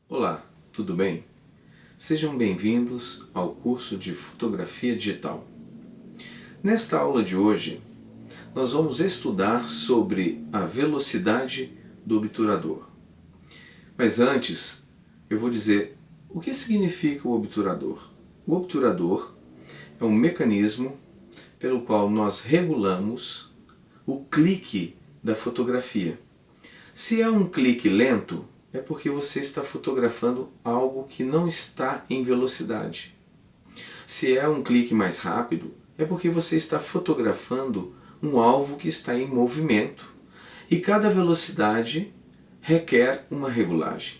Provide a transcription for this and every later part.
Olá, tudo bem? Sejam bem-vindos ao curso de Fotografia Digital. Nesta aula de hoje, nós vamos estudar sobre a velocidade do obturador. Mas antes, eu vou dizer o que significa o obturador. O obturador é um mecanismo pelo qual nós regulamos o clique da fotografia. Se é um clique lento, é porque você está fotografando algo que não está em velocidade. Se é um clique mais rápido, é porque você está fotografando um alvo que está em movimento. E cada velocidade requer uma regulagem.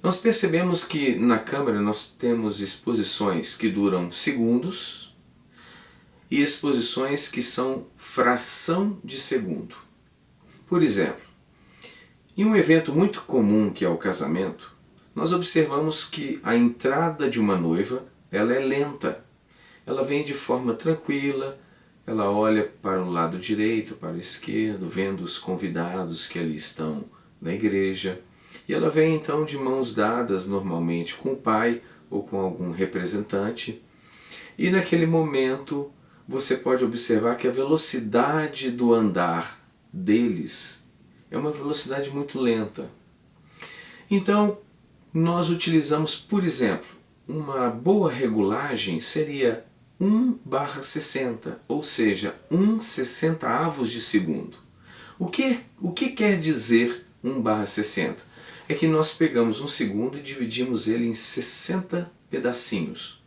Nós percebemos que na câmera nós temos exposições que duram segundos e exposições que são fração de segundo. Por exemplo, em um evento muito comum que é o casamento, nós observamos que a entrada de uma noiva ela é lenta. Ela vem de forma tranquila, ela olha para o lado direito, para o esquerdo, vendo os convidados que ali estão na igreja. E ela vem então de mãos dadas normalmente com o pai ou com algum representante. E naquele momento você pode observar que a velocidade do andar deles é uma velocidade muito lenta. Então, nós utilizamos, por exemplo, uma boa regulagem seria 1/60, ou seja, 1/60 de segundo. O que quer dizer 1/60? É que nós pegamos um segundo e dividimos ele em 60 pedacinhos.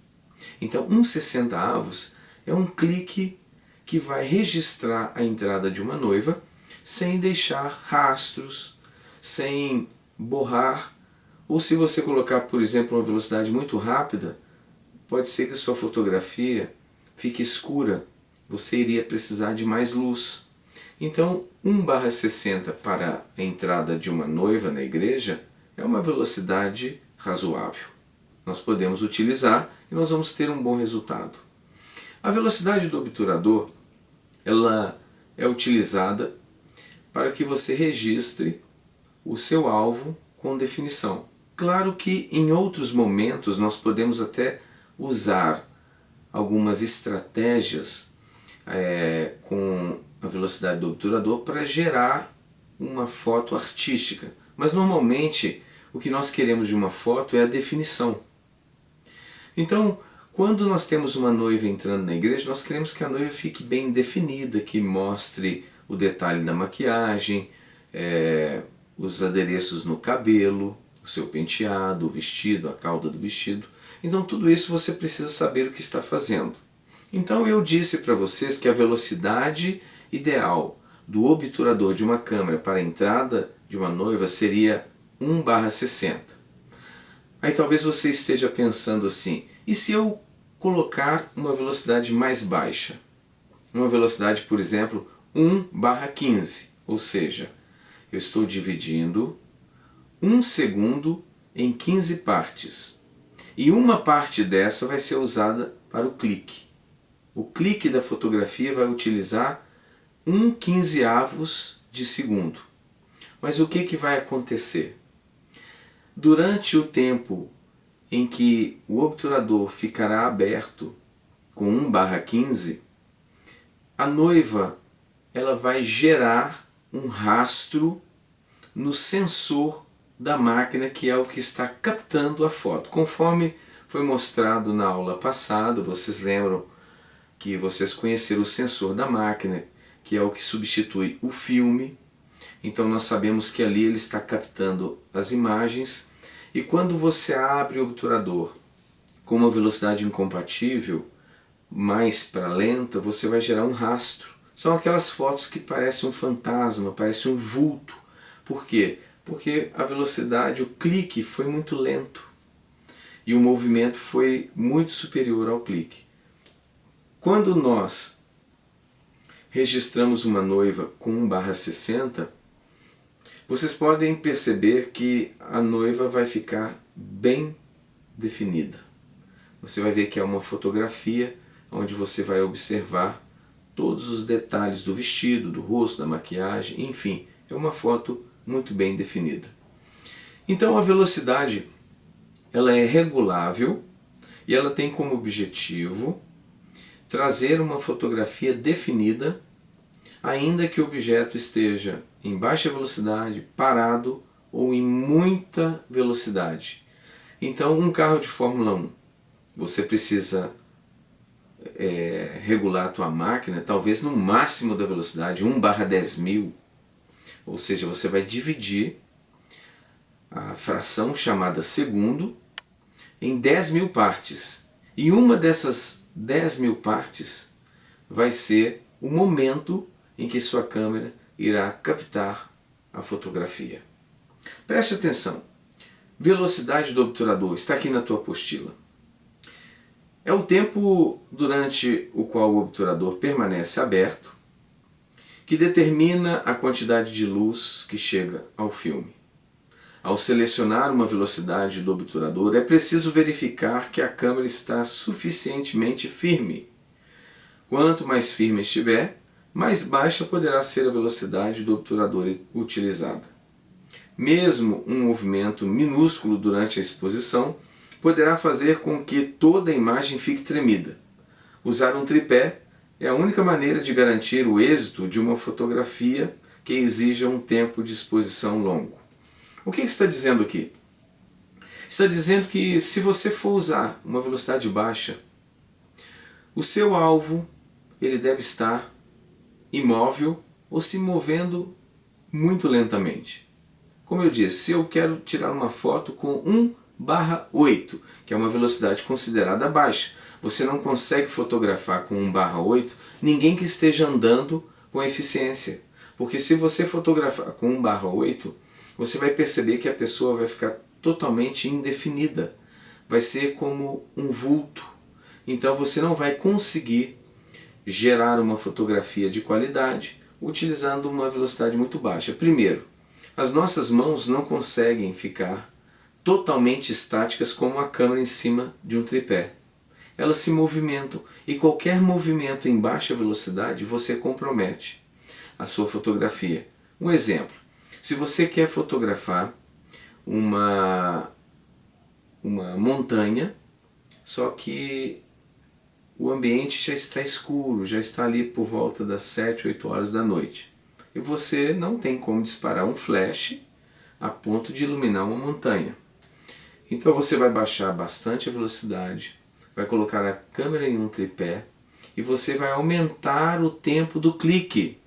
Então, 1/60 é um clique que vai registrar a entrada de uma noiva sem deixar rastros, sem borrar, ou se você colocar, por exemplo, uma velocidade muito rápida, pode ser que a sua fotografia fique escura, você iria precisar de mais luz. Então, 1/60 para a entrada de uma noiva na igreja é uma velocidade razoável. Nós podemos utilizar e nós vamos ter um bom resultado. A velocidade do obturador ela é utilizada para que você registre o seu alvo com definição. Claro que em outros momentos nós podemos até usar algumas estratégias com a velocidade do obturador para gerar uma foto artística. Mas normalmente o que nós queremos de uma foto é a definição. Então, quando nós temos uma noiva entrando na igreja, nós queremos que a noiva fique bem definida, que mostre o detalhe da maquiagem, os adereços no cabelo, o seu penteado, o vestido, a cauda do vestido. Então tudo isso você precisa saber o que está fazendo. Então eu disse para vocês que a velocidade ideal do obturador de uma câmera para a entrada de uma noiva seria 1/60. Aí talvez você esteja pensando assim, e se eu colocar uma velocidade mais baixa? Uma velocidade, por exemplo, 1/15, ou seja, eu estou dividindo 1 segundo em 15 partes. E uma parte dessa vai ser usada para o clique. O clique da fotografia vai utilizar 1/15 de segundo. Mas o que vai acontecer? Durante o tempo em que o obturador ficará aberto com 1/15, a noiva ela vai gerar um rastro no sensor da máquina, que é o que está captando a foto. Conforme foi mostrado na aula passada, vocês lembram que vocês conheceram o sensor da máquina, que é o que substitui o filme. Então nós sabemos que ali ele está captando as imagens, e quando você abre o obturador com uma velocidade incompatível, mais para lenta, você vai gerar um rastro. São aquelas fotos que parecem um fantasma, parecem um vulto. Por quê? Porque a velocidade, o clique foi muito lento e o movimento foi muito superior ao clique. Quando nós registramos uma noiva com 1/60, vocês podem perceber que a noiva vai ficar bem definida. Você vai ver que é uma fotografia onde você vai observar todos os detalhes do vestido, do rosto, da maquiagem, enfim, é uma foto muito bem definida. Então a velocidade ela é regulável e ela tem como objetivo trazer uma fotografia definida, ainda que o objeto esteja em baixa velocidade, parado ou em muita velocidade. Então um carro de Fórmula 1, você precisa regular a tua máquina talvez no máximo da velocidade, 1/10.000, ou seja, você vai dividir a fração chamada segundo em 10.000 partes, e uma dessas 10.000 partes vai ser o momento em que sua câmera irá captar a fotografia. Preste atenção, velocidade do obturador está aqui na tua apostila. É o tempo durante o qual o obturador permanece aberto que determina a quantidade de luz que chega ao filme. Ao selecionar uma velocidade do obturador, é preciso verificar que a câmera está suficientemente firme. Quanto mais firme estiver, mais baixa poderá ser a velocidade do obturador utilizada. Mesmo um movimento minúsculo durante a exposição poderá fazer com que toda a imagem fique tremida. Usar um tripé é a única maneira de garantir o êxito de uma fotografia que exija um tempo de exposição longo. O que está dizendo aqui? Está dizendo que se você for usar uma velocidade baixa, o seu alvo ele deve estar imóvel ou se movendo muito lentamente. Como eu disse, se eu quero tirar uma foto com 1/8, que é uma velocidade considerada baixa, você não consegue fotografar com 1/8 ninguém que esteja andando com eficiência. Porque se você fotografar com 1/8, você vai perceber que a pessoa vai ficar totalmente indefinida. Vai ser como um vulto. Então você não vai conseguir gerar uma fotografia de qualidade utilizando uma velocidade muito baixa. Primeiro, as nossas mãos não conseguem ficar totalmente estáticas como a câmera em cima de um tripé. Elas se movimentam e qualquer movimento em baixa velocidade você compromete a sua fotografia. Um exemplo, se você quer fotografar uma montanha, só que o ambiente já está escuro, já está ali por volta das 7, 8 horas da noite. E você não tem como disparar um flash a ponto de iluminar uma montanha. Então você vai baixar bastante a velocidade, vai colocar a câmera em um tripé e você vai aumentar o tempo do clique.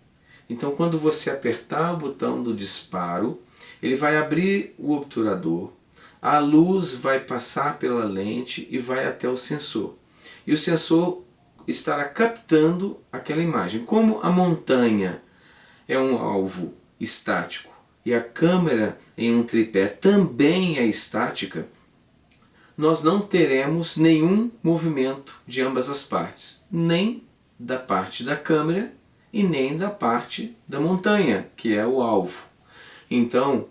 Então quando você apertar o botão do disparo, ele vai abrir o obturador, a luz vai passar pela lente e vai até o sensor. E o sensor estará captando aquela imagem. Como a montanha é um alvo estático e a câmera em um tripé também é estática, nós não teremos nenhum movimento de ambas as partes, nem da parte da câmera e nem da parte da montanha, que é o alvo. Então,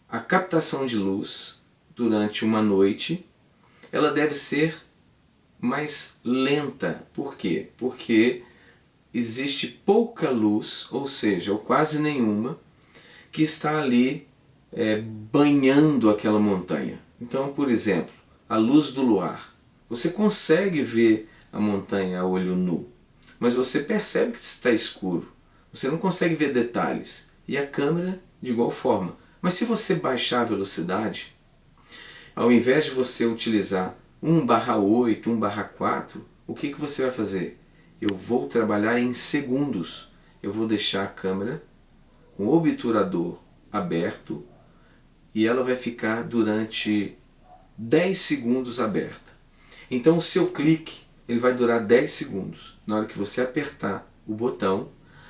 a captação de luz durante uma noite, ela deve ser mais lenta. Por quê? Porque existe pouca luz, ou seja, ou quase nenhuma, que está ali banhando aquela montanha. Então, por exemplo, a luz do luar. Você consegue ver a montanha a olho nu, mas você percebe que está escuro. Você não consegue ver detalhes. E a câmera de igual forma. Mas se você baixar a velocidade, ao invés de você utilizar 1/8, 1/4, o que você vai fazer? Eu vou trabalhar em segundos. Eu vou deixar a câmera com o obturador aberto e ela vai ficar durante 10 segundos aberta. Então o seu clique ele vai durar 10 segundos. Na hora que você apertar o botão,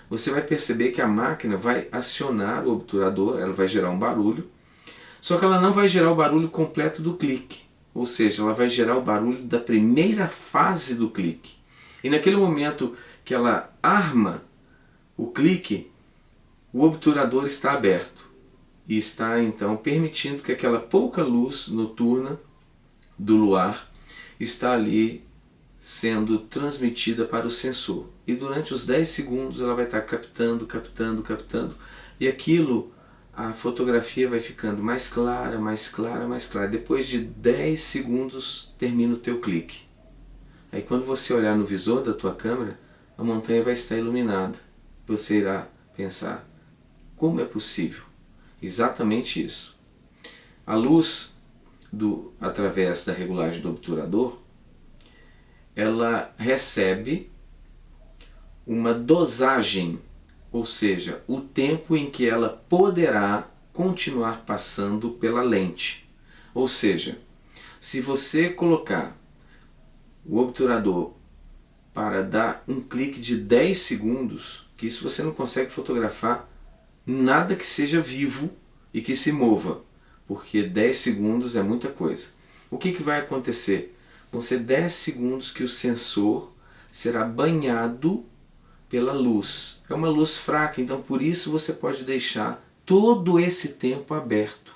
você vai perceber que a máquina vai acionar o obturador, ela vai gerar um barulho, só que ela não vai gerar o barulho completo do clique, ou seja, ela vai gerar o barulho da primeira fase do clique. E naquele momento que ela arma o clique, o obturador está aberto e está então permitindo que aquela pouca luz noturna do luar está ali sendo transmitida para o sensor. E durante os 10 segundos ela vai estar captando, captando, captando. E aquilo, a fotografia vai ficando mais clara, mais clara, mais clara. Depois de 10 segundos termina o teu clique. Aí quando você olhar no visor da tua câmera, a montanha vai estar iluminada. Você irá pensar, como é possível? Exatamente isso. A luz através da regulagem do obturador, ela recebe uma dosagem, ou seja, o tempo em que ela poderá continuar passando pela lente. Ou seja, se você colocar o obturador para dar um clique de 10 segundos, que isso você não consegue fotografar nada que seja vivo e que se mova, porque 10 segundos é muita coisa. O que vai acontecer? Vão ser 10 segundos que o sensor será banhado pela luz. É uma luz fraca, então por isso você pode deixar todo esse tempo aberto.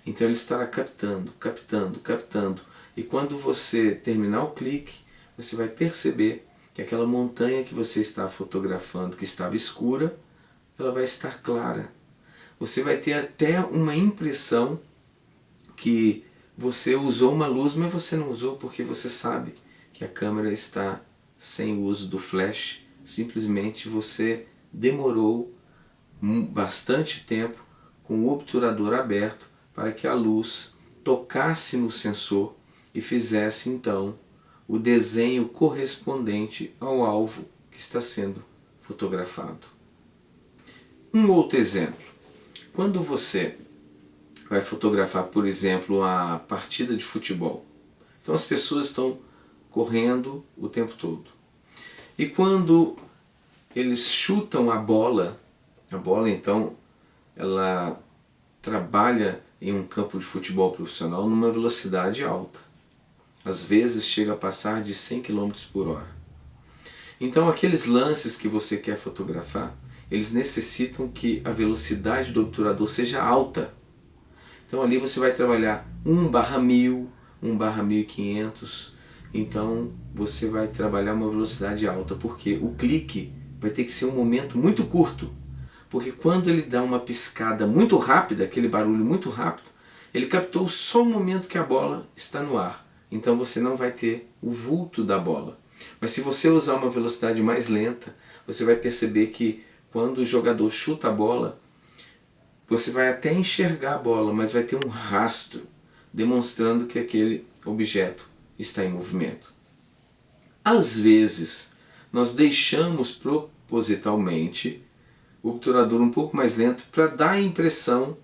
Então ele estará captando, captando, captando. E quando você terminar o clique, você vai perceber que aquela montanha que você está fotografando, que estava escura, ela vai estar clara. Você vai ter até uma impressão que você usou uma luz, mas você não usou porque você sabe que a câmera está sem o uso do flash. Simplesmente você demorou bastante tempo com o obturador aberto para que a luz tocasse no sensor e fizesse então o desenho correspondente ao alvo que está sendo fotografado. Um outro exemplo. Quando você vai fotografar, por exemplo, a partida de futebol. Então as pessoas estão correndo o tempo todo. E quando eles chutam a bola então, ela trabalha em um campo de futebol profissional numa velocidade alta. Às vezes chega a passar de 100 km por hora. Então aqueles lances que você quer fotografar, eles necessitam que a velocidade do obturador seja alta. Então ali você vai trabalhar 1/1000, 1/1500. Então você vai trabalhar uma velocidade alta, porque o clique vai ter que ser um momento muito curto. Porque quando ele dá uma piscada muito rápida, aquele barulho muito rápido, ele captou só o momento que a bola está no ar. Então você não vai ter o vulto da bola. Mas se você usar uma velocidade mais lenta, você vai perceber que quando o jogador chuta a bola, você vai até enxergar a bola, mas vai ter um rastro, demonstrando que aquele objeto está em movimento. Às vezes, nós deixamos propositalmente o obturador um pouco mais lento para dar a impressão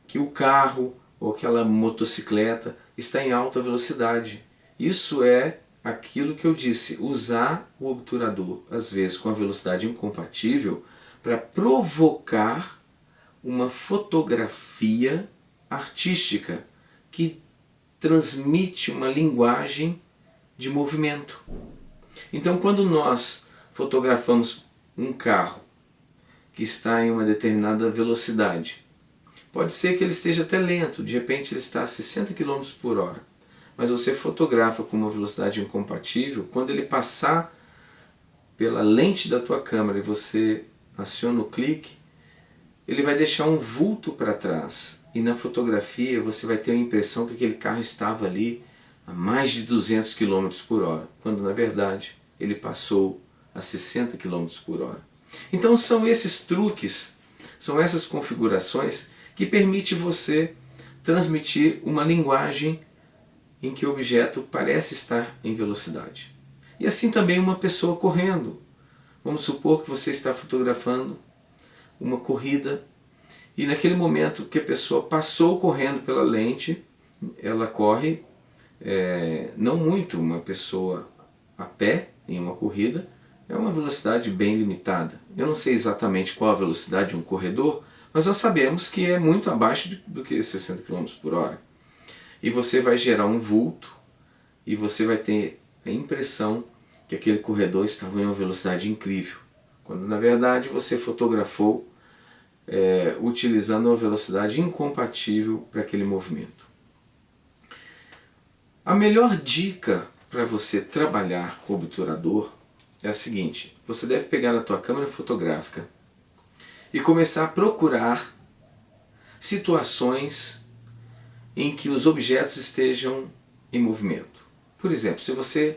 que o carro ou aquela motocicleta está em alta velocidade. Isso é aquilo que eu disse, usar o obturador, às vezes com a velocidade incompatível, para provocar uma fotografia artística que transmite uma linguagem de movimento. Então quando nós fotografamos um carro que está em uma determinada velocidade, pode ser que ele esteja até lento, de repente ele está a 60 km por hora, mas você fotografa com uma velocidade incompatível, quando ele passar pela lente da tua câmera e você aciona o clique, ele vai deixar um vulto para trás, e na fotografia você vai ter a impressão que aquele carro estava ali a mais de 200 km por hora, quando na verdade ele passou a 60 km por hora. Então são esses truques, são essas configurações que permitem você transmitir uma linguagem em que o objeto parece estar em velocidade. E assim também uma pessoa correndo. Vamos supor que você está fotografando uma corrida e naquele momento que a pessoa passou correndo pela lente, ela corre, não muito, uma pessoa a pé em uma corrida, é uma velocidade bem limitada. Eu não sei exatamente qual a velocidade de um corredor, mas nós sabemos que é muito abaixo do que 60 km por hora. E você vai gerar um vulto e você vai ter a impressão que aquele corredor estava em uma velocidade incrível, quando na verdade você fotografou utilizando uma velocidade incompatível para aquele movimento. A melhor dica para você trabalhar com o obturador é a seguinte: você deve pegar a tua câmera fotográfica e começar a procurar situações em que os objetos estejam em movimento. Por exemplo, se você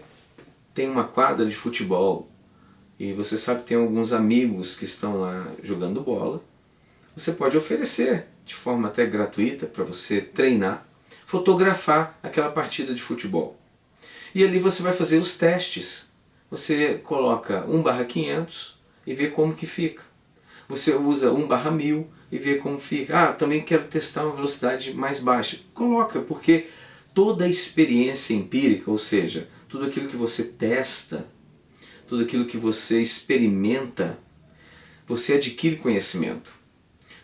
tem uma quadra de futebol e você sabe que tem alguns amigos que estão lá jogando bola, você pode oferecer de forma até gratuita para você treinar, fotografar aquela partida de futebol. E ali você vai fazer os testes. Você coloca 1/500 e vê como que fica. Você usa 1/1000 e vê como fica. Ah, também quero testar uma velocidade mais baixa. Coloca, porque toda a experiência empírica, ou seja, tudo aquilo que você testa, tudo aquilo que você experimenta, você adquire conhecimento.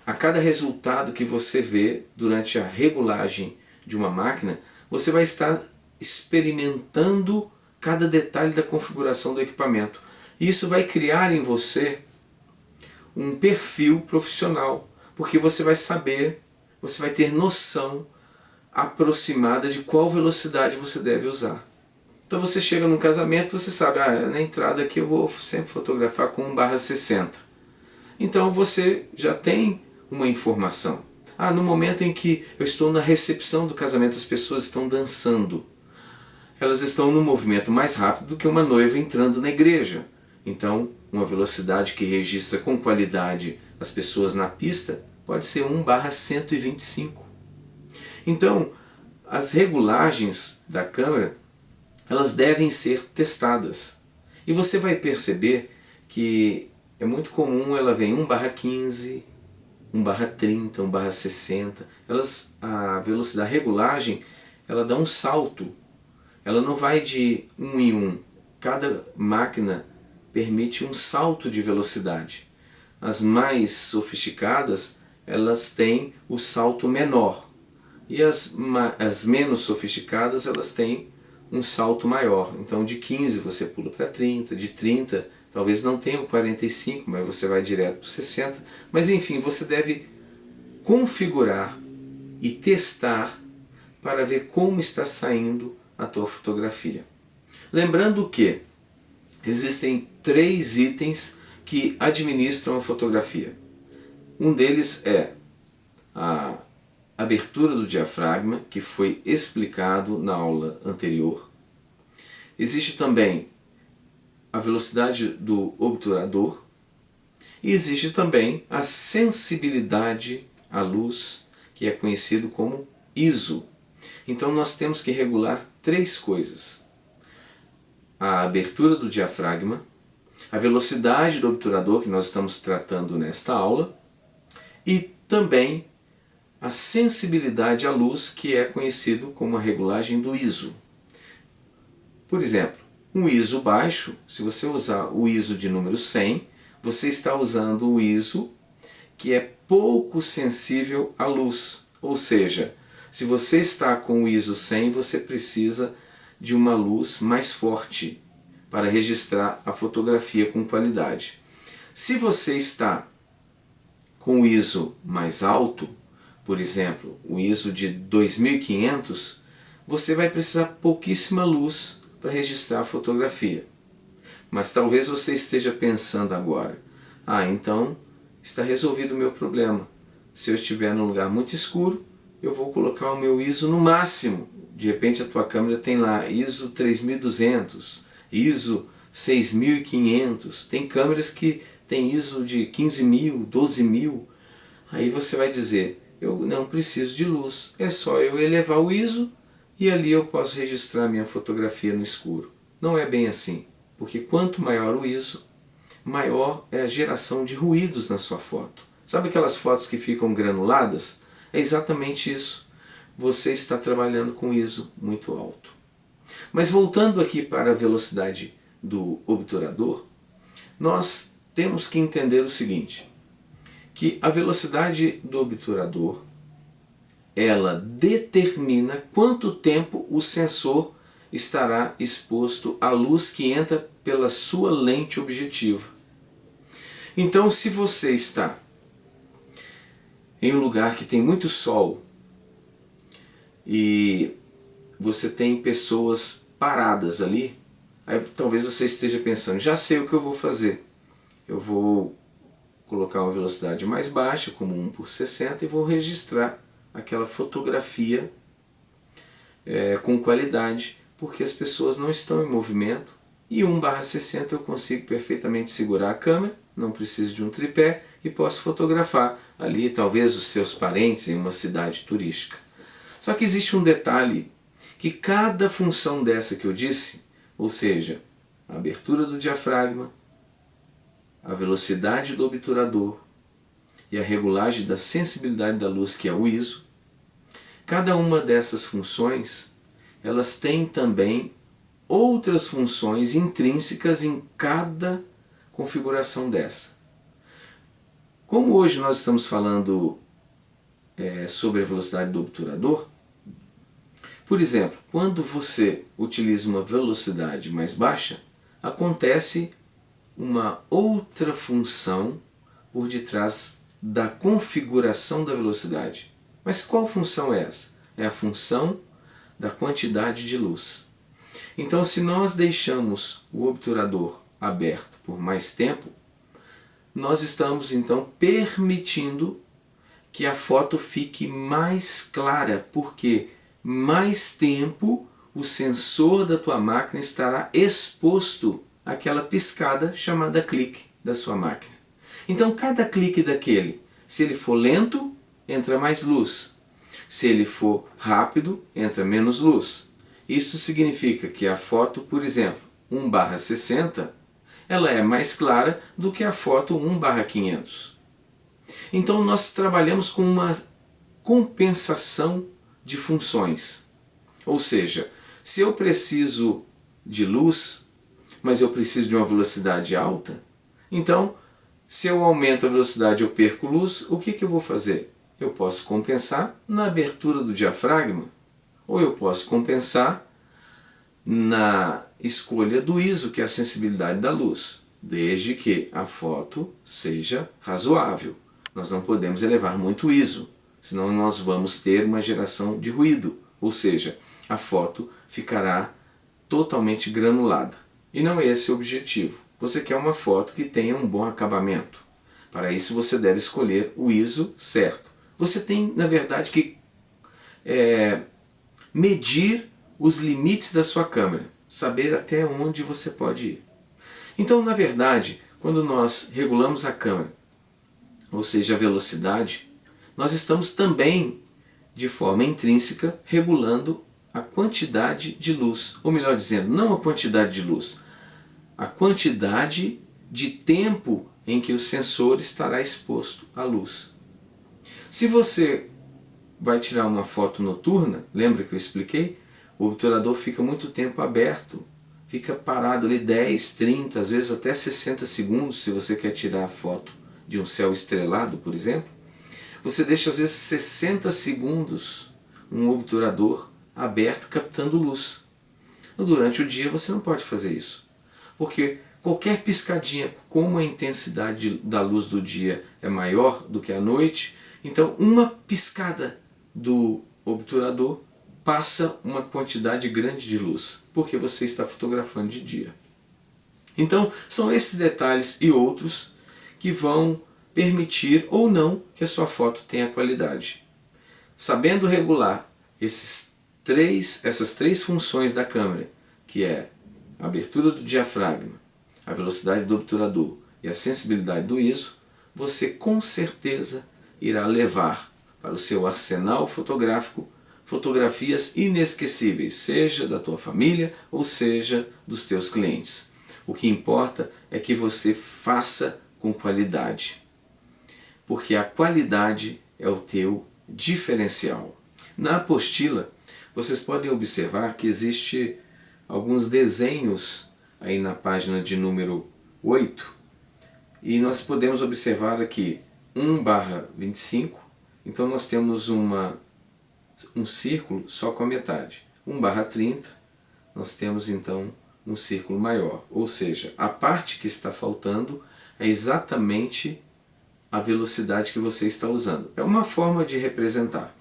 A cada resultado que você vê durante a regulagem de uma máquina, você vai estar experimentando cada detalhe da configuração do equipamento. Isso vai criar em você um perfil profissional, porque você vai saber, você vai ter noção aproximada de qual velocidade você deve usar. Então você chega num casamento, você sabe, na entrada aqui eu vou sempre fotografar com 1/60. Então você já tem uma informação. No momento em que eu estou na recepção do casamento, as pessoas estão dançando. Elas estão num movimento mais rápido do que uma noiva entrando na igreja. Então, uma velocidade que registra com qualidade as pessoas na pista pode ser 1/125. Então, as regulagens da câmera, elas devem ser testadas. E você vai perceber que é muito comum ela vem 1/15, 1/30, 1/60. A velocidade, a regulagem, ela dá um salto. Ela não vai de 1 em 1. Cada máquina permite um salto de velocidade. As mais sofisticadas, elas têm o salto menor. E as menos sofisticadas, elas têm um salto maior. Então de 15 você pula para 30, de 30 talvez não tenha o 45, mas você vai direto para o 60. Mas enfim, você deve configurar e testar para ver como está saindo a tua fotografia. Lembrando que existem 3 itens que administram a fotografia. Um deles é a abertura do diafragma, que foi explicado na aula anterior. Existe também a velocidade do obturador e existe também a sensibilidade à luz, que é conhecido como ISO. Então nós temos que regular 3 coisas: a abertura do diafragma, a velocidade do obturador, que nós estamos tratando nesta aula, e também a sensibilidade à luz, que é conhecido como a regulagem do ISO. Por exemplo, um ISO baixo, se você usar o ISO de número 100, você está usando o ISO que é pouco sensível à luz. Ou seja, se você está com o ISO 100, você precisa de uma luz mais forte para registrar a fotografia com qualidade. Se você está com o ISO mais alto, por exemplo, o ISO de 2500, você vai precisar pouquíssima luz para registrar a fotografia. Mas talvez você esteja pensando agora, então está resolvido o meu problema. Se eu estiver num lugar muito escuro, eu vou colocar o meu ISO no máximo. De repente a tua câmera tem lá ISO 3200, ISO 6500, tem câmeras que tem ISO de 15.000, 12.000. Aí você vai dizer, eu não preciso de luz, é só eu elevar o ISO e ali eu posso registrar minha fotografia no escuro. Não é bem assim, porque quanto maior o ISO, maior é a geração de ruídos na sua foto. Sabe aquelas fotos que ficam granuladas? É exatamente isso. Você está trabalhando com ISO muito alto. Mas voltando aqui para a velocidade do obturador, nós temos que entender o seguinte, que a velocidade do obturador, ela determina quanto tempo o sensor estará exposto à luz que entra pela sua lente objetiva. Então, se você está em um lugar que tem muito sol e você tem pessoas paradas ali, aí talvez você esteja pensando, já sei o que eu vou fazer. Eu vou colocar uma velocidade mais baixa, como 1/60, e vou registrar aquela fotografia com qualidade, porque as pessoas não estão em movimento, e 1/60 eu consigo perfeitamente segurar a câmera, não preciso de um tripé, e posso fotografar ali talvez os seus parentes em uma cidade turística. Só que existe um detalhe, que cada função dessa que eu disse, ou seja, a abertura do diafragma, a velocidade do obturador e a regulagem da sensibilidade da luz, que é o ISO, cada uma dessas funções, elas têm também outras funções intrínsecas em cada configuração dessa. Como hoje nós estamos falando sobre a velocidade do obturador, por exemplo, quando você utiliza uma velocidade mais baixa, acontece uma outra função por detrás da configuração da velocidade. Mas qual função é essa? É a função da quantidade de luz. Então, se nós deixamos o obturador aberto por mais tempo, nós estamos então permitindo que a foto fique mais clara, porque mais tempo o sensor da tua máquina estará exposto àquela piscada chamada clique da sua máquina. Então, cada clique daquele, se ele for lento, entra mais luz. Se ele for rápido, entra menos luz. Isso significa que a foto, por exemplo, 1/60, ela é mais clara do que a foto 1/500. Então nós trabalhamos com uma compensação de funções. Ou seja, se eu preciso de luz, mas eu preciso de uma velocidade alta, então se eu aumento a velocidade eu perco luz, o que eu vou fazer? Eu posso compensar na abertura do diafragma, ou eu posso compensar na escolha do ISO, que é a sensibilidade da luz, desde que a foto seja razoável. Nós não podemos elevar muito o ISO, senão nós vamos ter uma geração de ruído, ou seja, a foto ficará totalmente granulada. E não é esse o objetivo. Você quer uma foto que tenha um bom acabamento. Para isso você deve escolher o ISO certo. Você tem, na verdade, que medir os limites da sua câmera, saber até onde você pode ir. Então, na verdade, quando nós regulamos a câmera, ou seja, a velocidade, nós estamos também, de forma intrínseca, regulando a quantidade de luz. Ou melhor dizendo, não a quantidade de luz, a quantidade de tempo em que o sensor estará exposto à luz. Se você vai tirar uma foto noturna, lembra que eu expliquei? O obturador fica muito tempo aberto, fica parado ali 10, 30, às vezes até 60 segundos, se você quer tirar a foto de um céu estrelado, por exemplo. Você deixa às vezes 60 segundos um obturador aberto captando luz. Durante o dia você não pode fazer isso, porque qualquer piscadinha, como a intensidade da luz do dia é maior do que a noite, então uma piscada do obturador passa uma quantidade grande de luz, porque você está fotografando de dia. Então são esses detalhes e outros que vão permitir ou não que a sua foto tenha qualidade. Sabendo regular essas três funções da câmera, que é a abertura do diafragma, a velocidade do obturador e a sensibilidade do ISO, você com certeza irá levar para o seu arsenal fotográfico fotografias inesquecíveis, seja da tua família ou seja dos teus clientes. O que importa é que você faça com qualidade, porque a qualidade é o teu diferencial. Na apostila, vocês podem observar que existe alguns desenhos aí na página de número 8, e nós podemos observar aqui 1/25, então nós temos um círculo só com a metade. 1/30, nós temos então um círculo maior, ou seja, a parte que está faltando é exatamente a velocidade que você está usando. É uma forma de representar.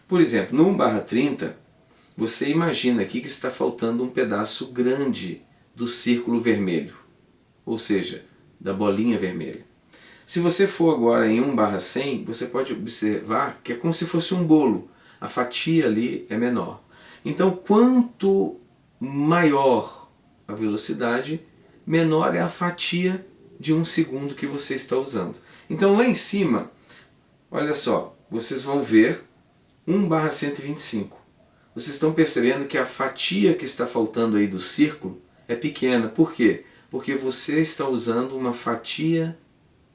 Por exemplo, no 1/30, você imagina aqui que está faltando um pedaço grande do círculo vermelho, ou seja, da bolinha vermelha. Se você for agora em 1/100, você pode observar que é como se fosse um bolo. A fatia ali é menor. Então, quanto maior a velocidade, menor é a fatia de 1 segundo que você está usando. Então, lá em cima, olha só, vocês vão ver 1/125. Vocês estão percebendo que a fatia que está faltando aí do círculo é pequena. Por quê? Porque você está usando uma fatia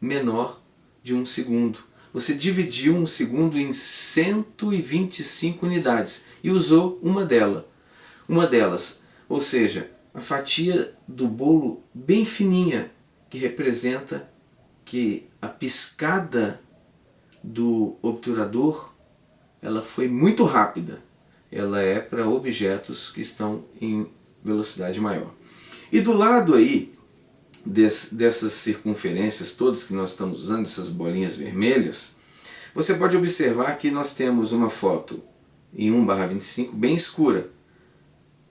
menor de 1 segundo. Você dividiu 1 segundo em 125 unidades e usou uma delas. Ou seja, a fatia do bolo bem fininha, que representa que a piscada do obturador ela foi muito rápida. Ela é para objetos que estão em velocidade maior. E do lado aí dessas circunferências todas que nós estamos usando, essas bolinhas vermelhas, você pode observar que nós temos uma foto em 1/25 bem escura.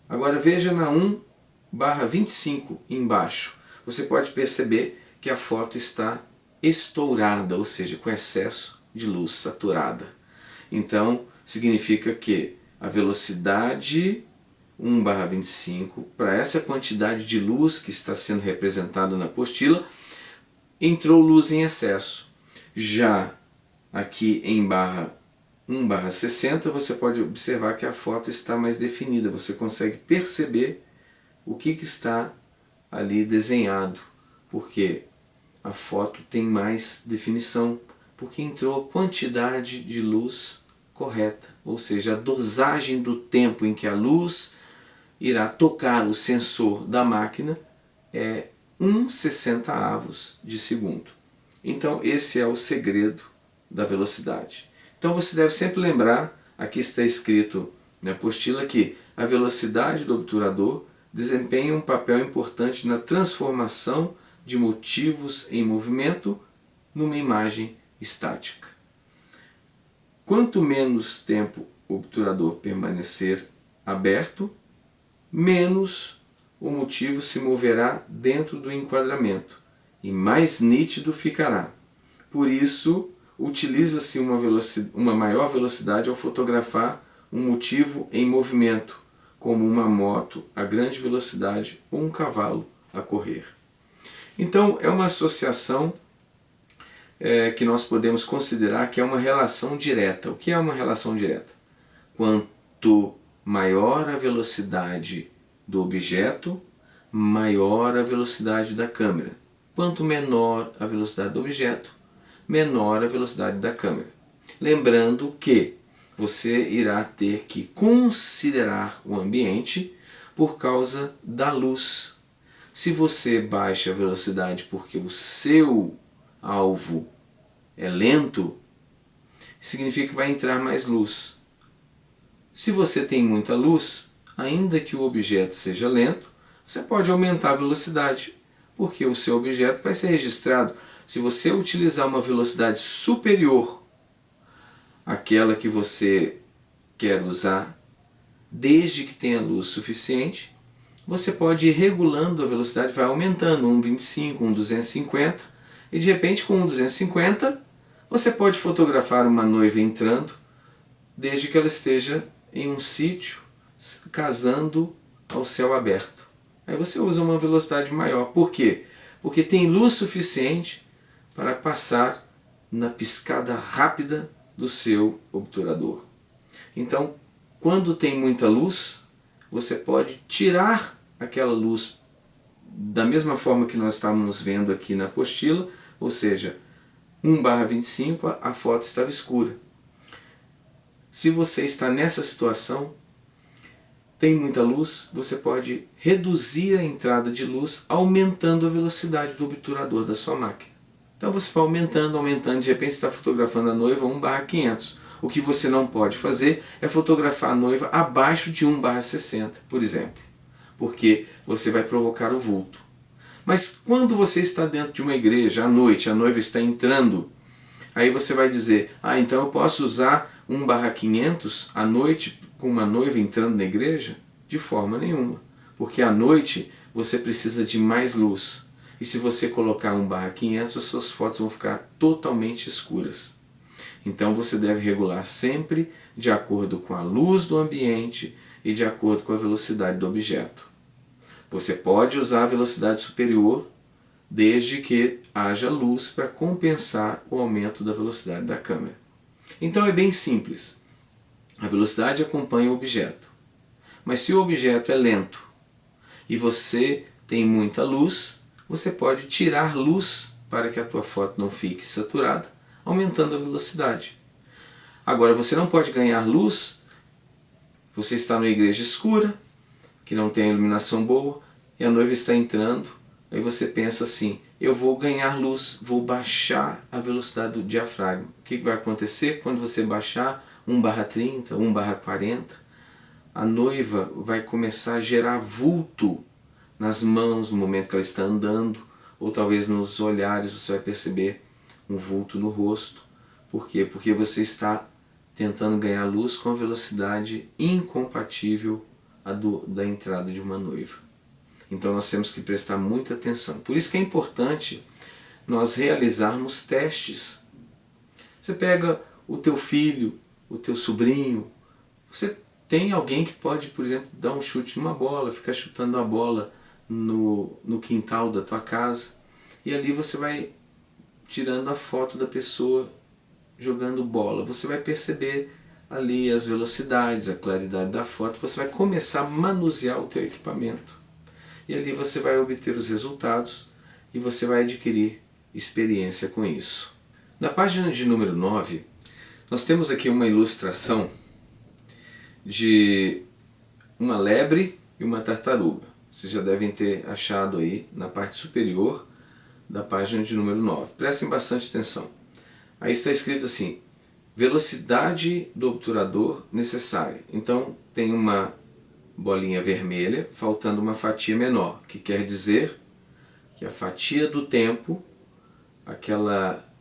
Agora veja na 1/25 embaixo. Você pode perceber que a foto está estourada, ou seja, com excesso de luz, saturada. Então, significa que a velocidade 1/25, para essa quantidade de luz que está sendo representada na apostila, entrou luz em excesso. Já aqui em 1/60, você pode observar que a foto está mais definida, você consegue perceber o que está ali desenhado, porque a foto tem mais definição, porque entrou a quantidade de luz correta, ou seja, a dosagem do tempo em que a luz irá tocar o sensor da máquina é 1/60 de segundo. Então esse é o segredo da velocidade. Então você deve sempre lembrar, aqui está escrito na apostila, que a velocidade do obturador desempenha um papel importante na transformação de motivos em movimento numa imagem estática. Quanto menos tempo o obturador permanecer aberto, menos o motivo se moverá dentro do enquadramento e mais nítido ficará. Por isso, utiliza-se uma maior velocidade ao fotografar um motivo em movimento, como uma moto a grande velocidade ou um cavalo a correr. Então, é uma associação que nós podemos considerar que é uma relação direta. O que é uma relação direta? Quanto maior a velocidade do objeto, maior a velocidade da câmera. Quanto menor a velocidade do objeto, menor a velocidade da câmera. Lembrando que você irá ter que considerar o ambiente por causa da luz. Se você baixa a velocidade porque o seu alvo é lento, significa que vai entrar mais luz. Se você tem muita luz, ainda que o objeto seja lento, você pode aumentar a velocidade, porque o seu objeto vai ser registrado. Se você utilizar uma velocidade superior àquela que você quer usar, desde que tenha luz suficiente, você pode ir regulando a velocidade, vai aumentando, 1/25, 1/250, e de repente com 1/250 você pode fotografar uma noiva entrando, desde que ela esteja em um sítio, casando ao céu aberto. Aí você usa uma velocidade maior. Por quê? Porque tem luz suficiente para passar na piscada rápida do seu obturador. Então, quando tem muita luz, você pode tirar aquela luz da mesma forma que nós estávamos vendo aqui na apostila, ou seja, 1/25 a foto estava escura. Se você está nessa situação, tem muita luz, você pode reduzir a entrada de luz aumentando a velocidade do obturador da sua máquina. Então você vai aumentando, de repente você está fotografando a noiva 1/500. O que você não pode fazer é fotografar a noiva abaixo de 1/60, por exemplo, porque você vai provocar o vulto. Mas quando você está dentro de uma igreja à noite, a noiva está entrando, aí você vai dizer, então eu posso usar 1/500 à noite com uma noiva entrando na igreja? De forma nenhuma, porque à noite você precisa de mais luz. e se você colocar 1/500, as suas fotos vão ficar totalmente escuras. Então você deve regular sempre de acordo com a luz do ambiente e de acordo com a velocidade do objeto. Você pode usar a velocidade superior desde que haja luz para compensar o aumento da velocidade da câmera. Então é bem simples. A velocidade acompanha o objeto. Mas se o objeto é lento e você tem muita luz, você pode tirar luz para que a tua foto não fique saturada, aumentando a velocidade. Agora você não pode ganhar luz, você está numa igreja escura, que não tem iluminação boa, e a noiva está entrando, aí você pensa assim, eu vou ganhar luz, vou baixar a velocidade do diafragma. O que vai acontecer quando você baixar 1/30, 1/40? A noiva vai começar a gerar vulto nas mãos no momento que ela está andando, ou talvez nos olhares você vai perceber um vulto no rosto. Por quê? Porque você está tentando ganhar luz com a velocidade incompatível da entrada de uma noiva. Então nós temos que prestar muita atenção. Por isso que é importante nós realizarmos testes. Você pega o teu filho, o teu sobrinho, você tem alguém que pode, por exemplo, dar um chute numa bola, ficar chutando a bola no quintal da tua casa, e ali você vai tirando a foto da pessoa jogando bola. Você vai perceber ali as velocidades, a claridade da foto, você vai começar a manusear o teu equipamento. E ali você vai obter os resultados e você vai adquirir experiência com isso. Na página de número 9, nós temos aqui uma ilustração de uma lebre e uma tartaruga. Vocês já devem ter achado aí na parte superior da página de número 9. Prestem bastante atenção. Aí está escrito assim, velocidade do obturador necessária. Então tem uma bolinha vermelha faltando uma fatia menor, que quer dizer que a fatia do tempo,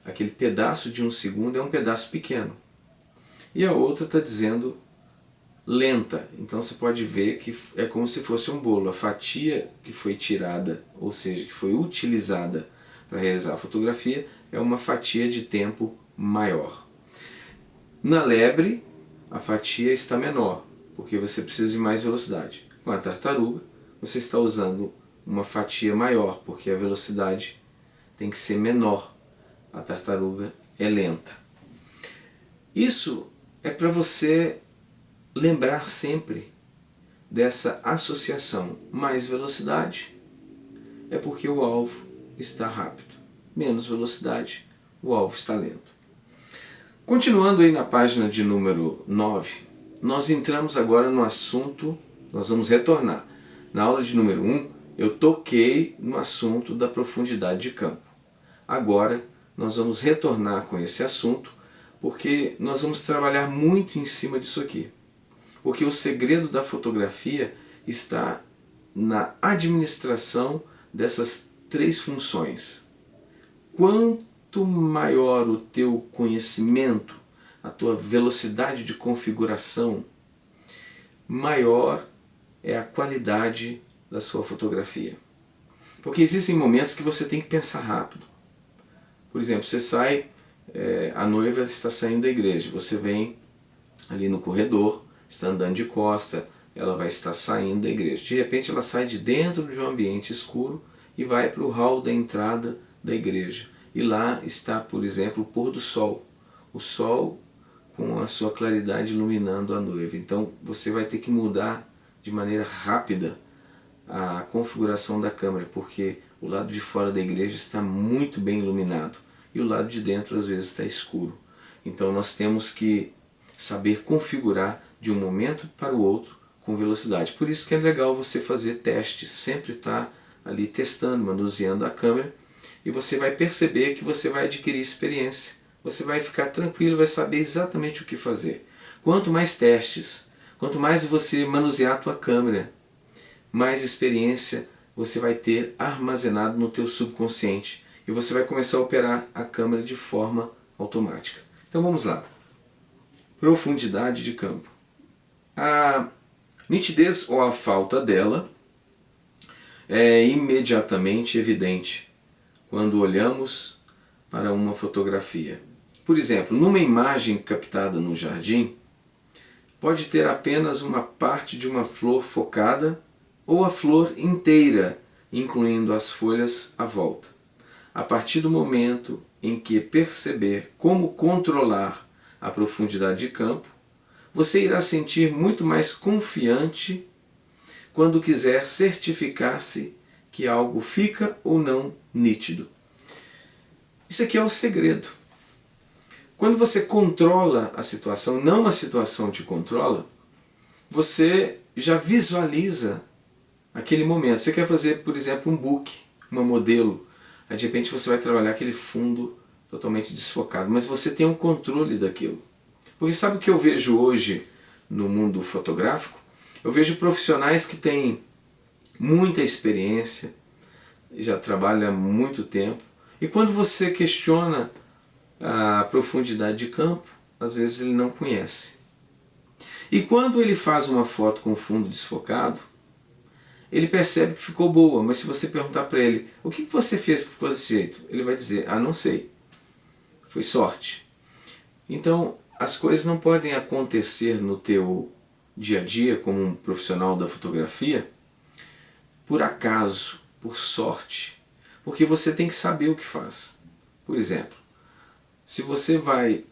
aquele pedaço de 1 segundo é um pedaço pequeno. E a outra está dizendo lenta. Então você pode ver que é como se fosse um bolo. A fatia que foi tirada, ou seja, que foi utilizada para realizar a fotografia, é uma fatia de tempo maior. Na lebre, a fatia está menor, porque você precisa de mais velocidade. Com a tartaruga, você está usando uma fatia maior, porque a velocidade tem que ser menor. A tartaruga é lenta. Isso é para você lembrar sempre dessa associação. Mais velocidade é porque o alvo está rápido. Menos velocidade, o alvo está lento. Continuando aí na página de número 9, nós entramos agora no assunto, nós vamos retornar. Na aula de número 1, eu toquei no assunto da profundidade de campo. Agora nós vamos retornar com esse assunto, porque nós vamos trabalhar muito em cima disso aqui. Porque o segredo da fotografia está na administração dessas 3 funções. Quanto maior o teu conhecimento, a tua velocidade de configuração, maior é a qualidade da sua fotografia. Porque existem momentos que você tem que pensar rápido. Por exemplo, você sai, a noiva está saindo da igreja, você vem ali no corredor, está andando de costa, ela vai estar saindo da igreja. De repente ela sai de dentro de um ambiente escuro e vai para o hall da entrada da igreja. E lá está, por exemplo, o pôr do sol. O sol com a sua claridade iluminando a noiva. Então você vai ter que mudar de maneira rápida a configuração da câmera, porque o lado de fora da igreja está muito bem iluminado e o lado de dentro às vezes está escuro. Então nós temos que saber configurar de um momento para o outro com velocidade. Por isso que é legal você fazer testes, sempre estar ali testando, manuseando a câmera, e você vai perceber que você vai adquirir experiência. Você vai ficar tranquilo, vai saber exatamente o que fazer. Quanto mais testes, quanto mais você manusear a tua câmera, mais experiência você vai ter armazenado no teu subconsciente e você vai começar a operar a câmera de forma automática. Então vamos lá. Profundidade de campo. A nitidez ou a falta dela é imediatamente evidente quando olhamos para uma fotografia. Por exemplo, numa imagem captada no jardim, pode ter apenas uma parte de uma flor focada ou a flor inteira, incluindo as folhas à volta. A partir do momento em que perceber como controlar a profundidade de campo, você irá sentir muito mais confiante quando quiser certificar-se que algo fica ou não nítido. Isso aqui é o segredo. Quando você controla a situação, não a situação te controla, você já visualiza aquele momento. Você quer fazer, por exemplo, um book, uma modelo. Aí, de repente você vai trabalhar aquele fundo totalmente desfocado, mas você tem um controle daquilo. Porque sabe o que eu vejo hoje no mundo fotográfico? Eu vejo profissionais que têm muita experiência, já trabalham há muito tempo, e quando você questiona a profundidade de campo, às vezes ele não conhece. E quando ele faz uma foto com fundo desfocado, ele percebe que ficou boa, mas se você perguntar para ele, o que você fez que ficou desse jeito? Ele vai dizer, não sei, foi sorte. Então, as coisas não podem acontecer no teu dia a dia como um profissional da fotografia por acaso, por sorte, porque você tem que saber o que faz. Por exemplo, se você vai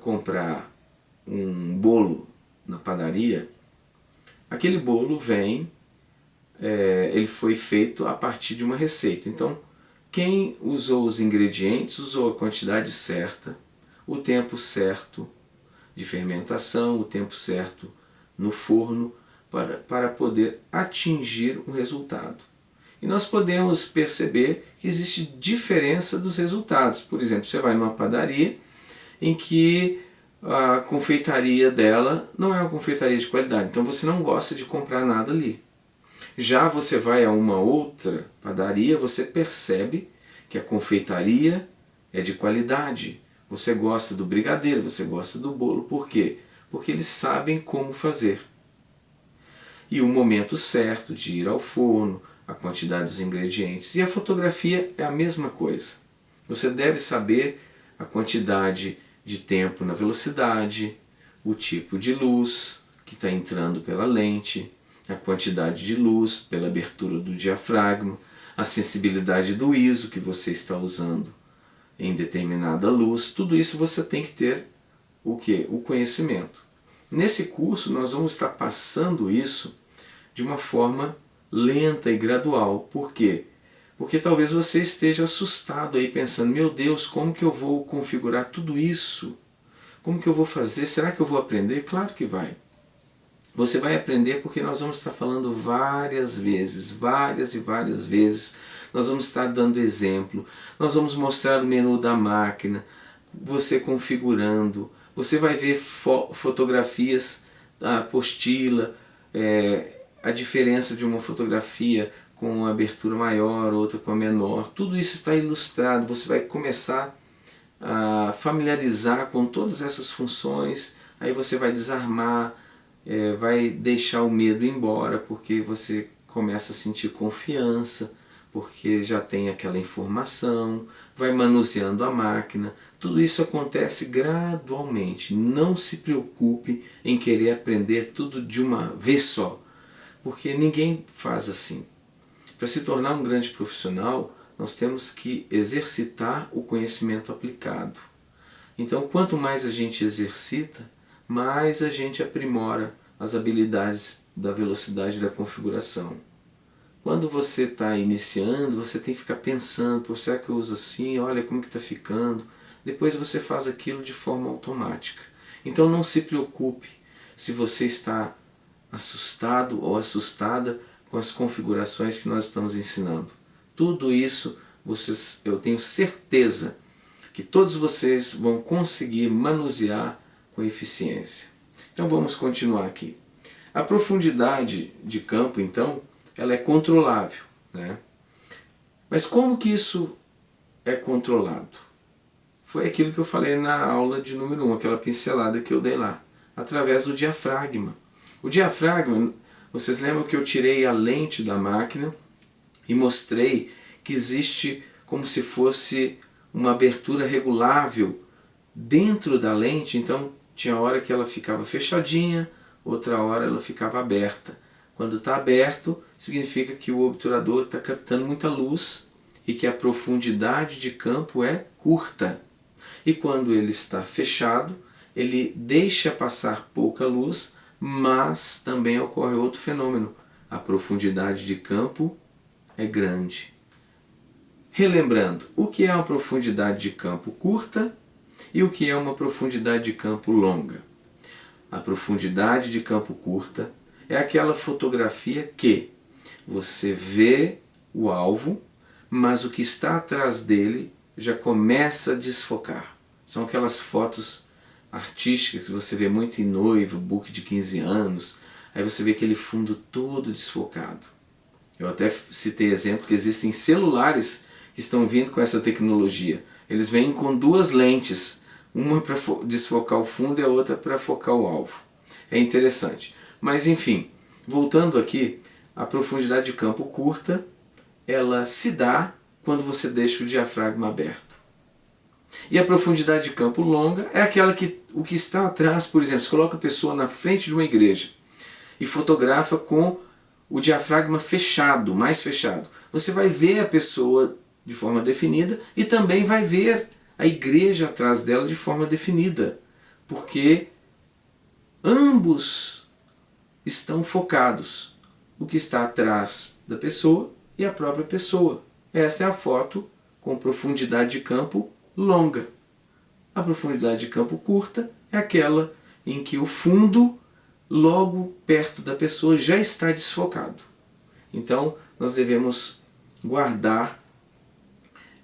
comprar um bolo na padaria, aquele bolo vem, ele foi feito a partir de uma receita. Então, quem usou os ingredientes usou a quantidade certa, o tempo certo de fermentação, o tempo certo no forno, para poder atingir um resultado. E nós podemos perceber que existe diferença dos resultados. Por exemplo, você vai numa padaria em que a confeitaria dela não é uma confeitaria de qualidade, então você não gosta de comprar nada ali. Já você vai a uma outra padaria, você percebe que a confeitaria é de qualidade. Você gosta do brigadeiro, você gosta do bolo. Por quê? Porque eles sabem como fazer. E o momento certo de ir ao forno, a quantidade dos ingredientes. E a fotografia é a mesma coisa. Você deve saber a quantidade de tempo na velocidade, o tipo de luz que está entrando pela lente, a quantidade de luz pela abertura do diafragma, a sensibilidade do ISO que você está usando em determinada luz. Tudo isso você tem que ter o quê? O conhecimento. Nesse curso nós vamos estar passando isso de uma forma lenta e gradual. Por quê? Porque talvez você esteja assustado aí pensando, meu Deus, como que eu vou configurar tudo isso? Como que eu vou fazer? Será que eu vou aprender? Claro que vai. Você vai aprender porque nós vamos estar falando várias vezes, várias e várias vezes. Nós vamos estar dando exemplo, nós vamos mostrar o menu da máquina, você configurando, você vai ver fotografias, a apostila, a diferença de uma fotografia com uma abertura maior, outra com a menor. Tudo isso está ilustrado, você vai começar a familiarizar com todas essas funções, aí você vai desarmar, vai deixar o medo embora, porque você começa a sentir confiança, porque já tem aquela informação, vai manuseando a máquina. Tudo isso acontece gradualmente. Não se preocupe em querer aprender tudo de uma vez só, porque ninguém faz assim. Para se tornar um grande profissional, nós temos que exercitar o conhecimento aplicado. Então, quanto mais a gente exercita, mais a gente aprimora as habilidades da velocidade da configuração. Quando você está iniciando, você tem que ficar pensando, pô, será que eu uso assim? Olha como que está ficando. Depois você faz aquilo de forma automática. Então não se preocupe se você está assustado ou assustada com as configurações que nós estamos ensinando. Tudo isso, eu tenho certeza que todos vocês vão conseguir manusear com eficiência. Então vamos continuar aqui. A profundidade de campo, então, ela é controlável, né? Mas como que isso é controlado? Foi aquilo que eu falei na aula de número 1, aquela pincelada que eu dei lá, através do diafragma. O diafragma, vocês lembram que eu tirei a lente da máquina e mostrei que existe como se fosse uma abertura regulável dentro da lente. Então tinha hora que ela ficava fechadinha, outra hora ela ficava aberta. Quando está aberto, significa que o obturador está captando muita luz e que a profundidade de campo é curta. E quando ele está fechado, ele deixa passar pouca luz, mas também ocorre outro fenômeno. A profundidade de campo é grande. Relembrando, o que é uma profundidade de campo curta e o que é uma profundidade de campo longa? A profundidade de campo curta é aquela fotografia que você vê o alvo, mas o que está atrás dele já começa a desfocar. São aquelas fotos artísticas que você vê muito em noiva, book de 15 anos, aí você vê aquele fundo todo desfocado. Eu até citei exemplo que existem celulares que estão vindo com essa tecnologia. Eles vêm com duas lentes, uma para desfocar o fundo e a outra para focar o alvo. É interessante. Mas enfim, voltando aqui, a profundidade de campo curta, ela se dá quando você deixa o diafragma aberto. E a profundidade de campo longa é aquela que o que está atrás, por exemplo, você coloca a pessoa na frente de uma igreja e fotografa com o diafragma fechado, mais fechado. Você vai ver a pessoa de forma definida e também vai ver a igreja atrás dela de forma definida, porque ambos estão focados. O que está atrás da pessoa e a própria pessoa. Essa é a foto com profundidade de campo longa. A profundidade de campo curta é aquela em que o fundo, logo perto da pessoa, já está desfocado. Então, nós devemos guardar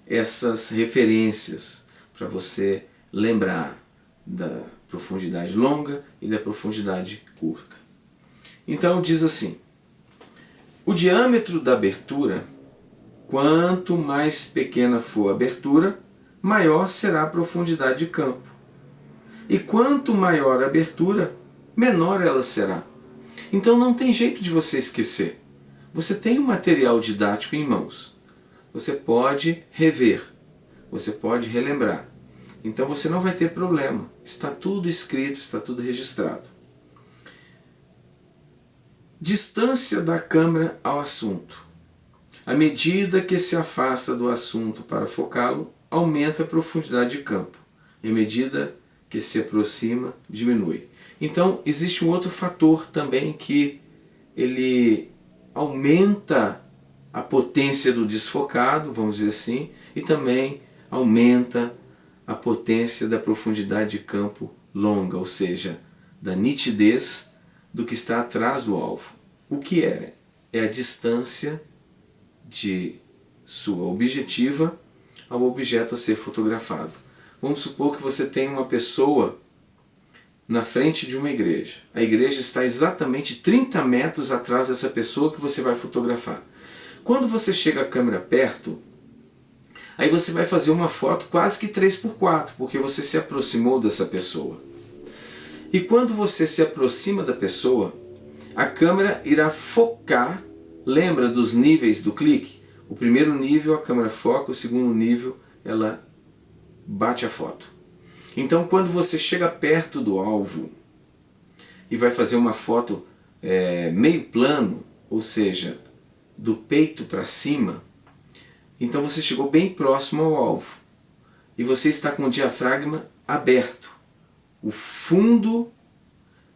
essas referências para você lembrar da profundidade longa e da profundidade curta. Então, diz assim: o diâmetro da abertura, quanto mais pequena for a abertura, maior será a profundidade de campo. E quanto maior a abertura, menor ela será. Então não tem jeito de você esquecer. Você tem um material didático em mãos. Você pode rever. Você pode relembrar. Então você não vai ter problema. Está tudo escrito, está tudo registrado. Distância da câmera ao assunto. À medida que se afasta do assunto para focá-lo, aumenta a profundidade de campo. E à medida que se aproxima, diminui. Então, existe um outro fator também que ele aumenta a potência do desfocado, vamos dizer assim, e também aumenta a potência da profundidade de campo longa, ou seja, da nitidez do que está atrás do alvo. O que é? É a distância de sua objetiva ao objeto a ser fotografado. Vamos supor que você tem uma pessoa na frente de uma igreja. A igreja está exatamente 30 metros atrás dessa pessoa que você vai fotografar. Quando você chega a câmera perto, aí você vai fazer uma foto quase que 3x4, porque você se aproximou dessa pessoa. E quando você se aproxima da pessoa, a câmera irá focar. Lembra dos níveis do clique? O primeiro nível a câmera foca, o segundo nível ela bate a foto. Então quando você chega perto do alvo e vai fazer uma foto meio plano, ou seja, do peito para cima, então você chegou bem próximo ao alvo e você está com o diafragma aberto. O fundo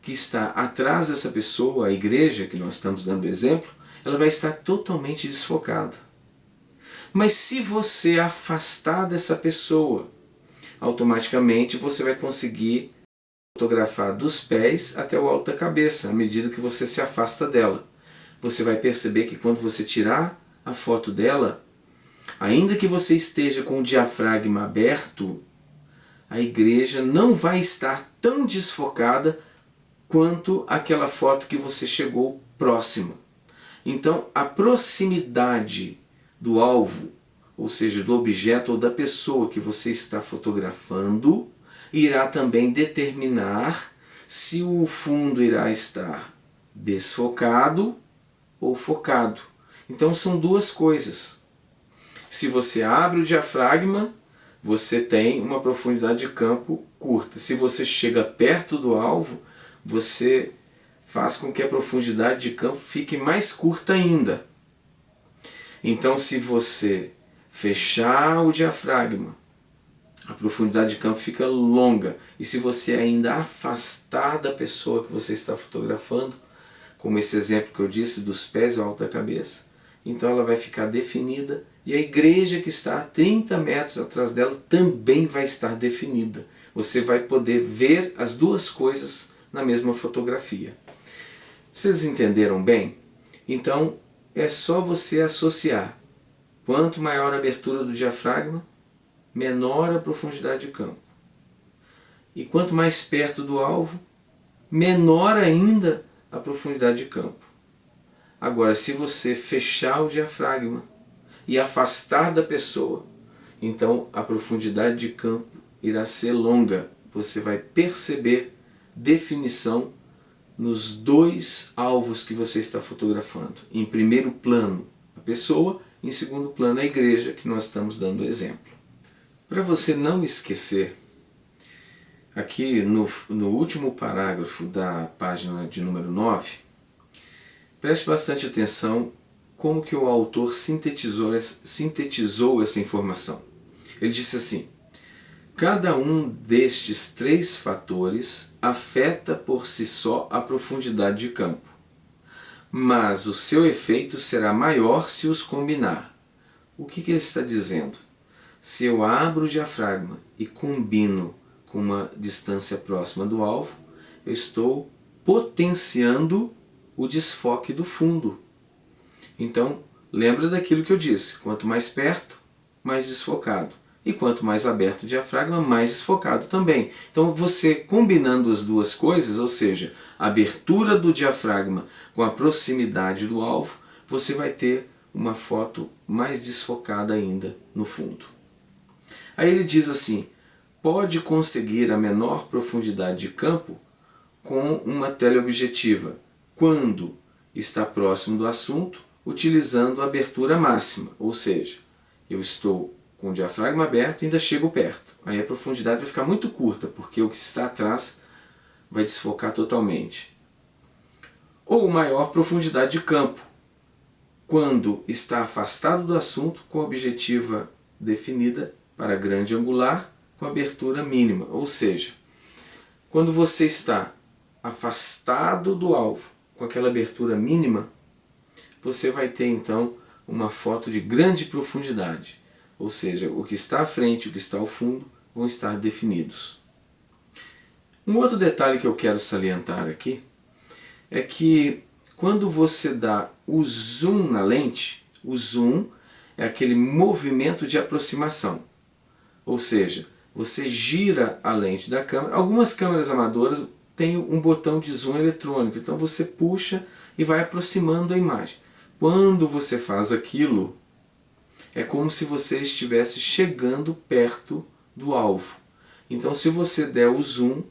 que está atrás dessa pessoa, a igreja que nós estamos dando exemplo, ela vai estar totalmente desfocada. Mas se você afastar dessa pessoa, automaticamente você vai conseguir fotografar dos pés até o alto da cabeça, à medida que você se afasta dela. Você vai perceber que quando você tirar a foto dela, ainda que você esteja com o diafragma aberto, a igreja não vai estar tão desfocada quanto aquela foto que você chegou próxima. Então a proximidade do alvo, ou seja, do objeto ou da pessoa que você está fotografando, irá também determinar se o fundo irá estar desfocado ou focado. Então são duas coisas. Se você abre o diafragma, você tem uma profundidade de campo curta. Se você chega perto do alvo, você faz com que a profundidade de campo fique mais curta ainda. Então, se você fechar o diafragma, a profundidade de campo fica longa. E se você ainda afastar da pessoa que você está fotografando, como esse exemplo que eu disse, dos pés ao alto da cabeça, então ela vai ficar definida e a igreja que está a 30 metros atrás dela também vai estar definida. Você vai poder ver as duas coisas na mesma fotografia. Vocês entenderam bem? Então é só você associar. Quanto maior a abertura do diafragma, menor a profundidade de campo. E quanto mais perto do alvo, menor ainda a profundidade de campo. Agora, se você fechar o diafragma e afastar da pessoa, então a profundidade de campo irá ser longa. Você vai perceber definição nos dois alvos que você está fotografando. Em primeiro plano, a pessoa, em segundo plano, a igreja, que nós estamos dando exemplo. Para você não esquecer, aqui no último parágrafo da página de número 9, preste bastante atenção como que o autor sintetizou essa informação. Ele disse assim: cada um destes três fatores afeta por si só a profundidade de campo, mas o seu efeito será maior se os combinar. O que ele está dizendo? Se eu abro o diafragma e combino com uma distância próxima do alvo, eu estou potenciando o desfoque do fundo. Então, lembra daquilo que eu disse, quanto mais perto, mais desfocado. E quanto mais aberto o diafragma, mais desfocado também. Então você combinando as duas coisas, ou seja, a abertura do diafragma com a proximidade do alvo, você vai ter uma foto mais desfocada ainda no fundo. Aí ele diz assim: pode conseguir a menor profundidade de campo com uma teleobjetiva, quando está próximo do assunto, utilizando a abertura máxima, ou seja, eu estou com o diafragma aberto e ainda chego perto. Aí a profundidade vai ficar muito curta, porque o que está atrás vai desfocar totalmente. Ou maior profundidade de campo, quando está afastado do assunto com a objetiva definida para grande angular com abertura mínima, ou seja, quando você está afastado do alvo com aquela abertura mínima, você vai ter então uma foto de grande profundidade, ou seja, o que está à frente e o que está ao fundo vão estar definidos. Um outro detalhe que eu quero salientar aqui é que quando você dá o zoom na lente, o zoom é aquele movimento de aproximação. Ou seja, você gira a lente da câmera. Algumas câmeras amadoras têm um botão de zoom eletrônico, então você puxa e vai aproximando a imagem. Quando você faz aquilo, é como se você estivesse chegando perto do alvo. Então, se você der o zoom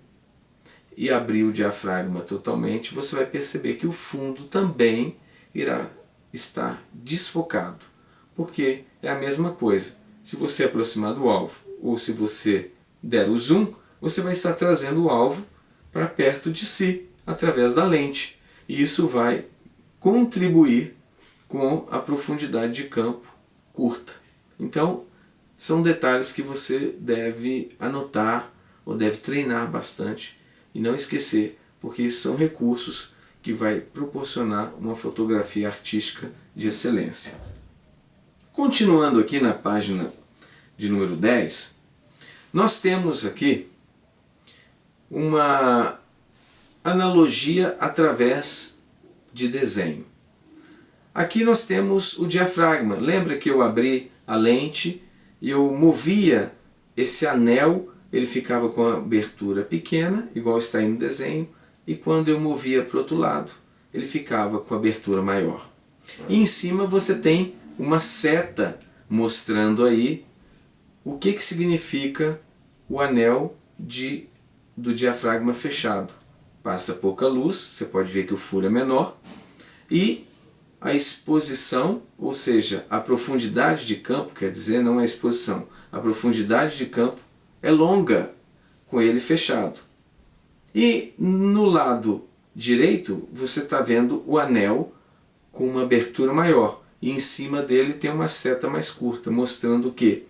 e abrir o diafragma totalmente, você vai perceber que o fundo também irá estar desfocado, porque é a mesma coisa. Se você aproximar do alvo ou se você der o zoom, você vai estar trazendo o alvo para perto de si através da lente, e isso vai contribuir com a profundidade de campo curta. Então, são detalhes que você deve anotar ou deve treinar bastante e não esquecer, porque isso são recursos que vai proporcionar uma fotografia artística de excelência. Continuando aqui na página de número 10, nós temos aqui uma analogia através de desenho. Aqui nós temos o diafragma. Lembra que eu abri a lente e eu movia esse anel, ele ficava com a abertura pequena, igual está aí no desenho, e quando eu movia para o outro lado, ele ficava com a abertura maior. E em cima você tem uma seta mostrando aí o que significa o anel do diafragma fechado. Passa pouca luz, você pode ver que o furo é menor, e a exposição, ou seja, a profundidade de campo, quer dizer, não é exposição, a profundidade de campo é longa com ele fechado. E no lado direito você está vendo o anel com uma abertura maior e em cima dele tem uma seta mais curta, mostrando que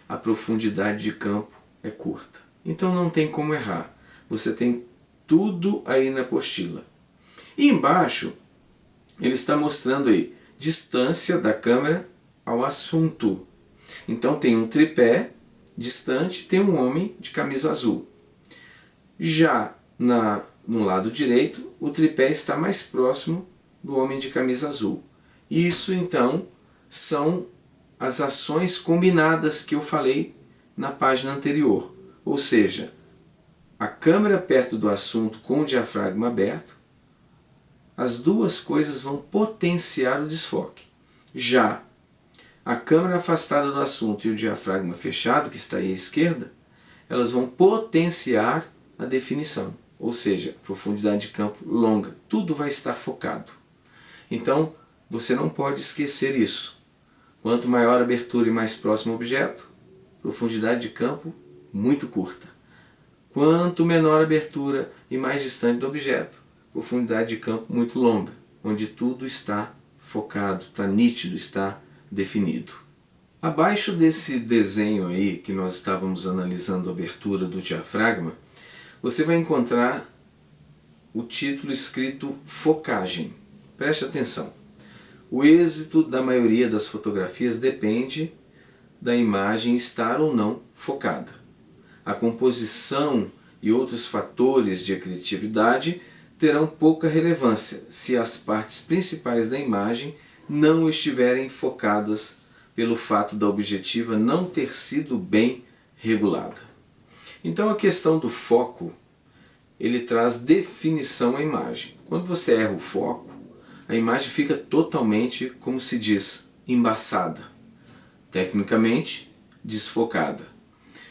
a profundidade de campo é curta. Então não tem como errar, você tem tudo aí na apostila. E embaixo ele está mostrando aí distância da câmera ao assunto. Então tem um tripé distante, tem um homem de camisa azul. Já no lado direito, o tripé está mais próximo do homem de camisa azul. Isso então são as ações combinadas que eu falei na página anterior. Ou seja, a câmera perto do assunto com o diafragma aberto, as duas coisas vão potenciar o desfoque. Já a câmera afastada do assunto e o diafragma fechado, que está aí à esquerda, elas vão potenciar a definição, ou seja, profundidade de campo longa. Tudo vai estar focado. Então, você não pode esquecer isso. Quanto maior a abertura e mais próximo ao objeto, profundidade de campo muito curta. Quanto menor a abertura e mais distante do objeto, profundidade de campo muito longa, onde tudo está focado, está nítido, está definido. Abaixo desse desenho aí que nós estávamos analisando a abertura do diafragma, você vai encontrar o título escrito focagem. Preste atenção. O êxito da maioria das fotografias depende da imagem estar ou não focada. A composição e outros fatores de criatividade terão pouca relevância se as partes principais da imagem não estiverem focadas pelo fato da objetiva não ter sido bem regulada. Então a questão do foco, ele traz definição à imagem. Quando você erra o foco, a imagem fica totalmente, como se diz, embaçada. Tecnicamente, desfocada.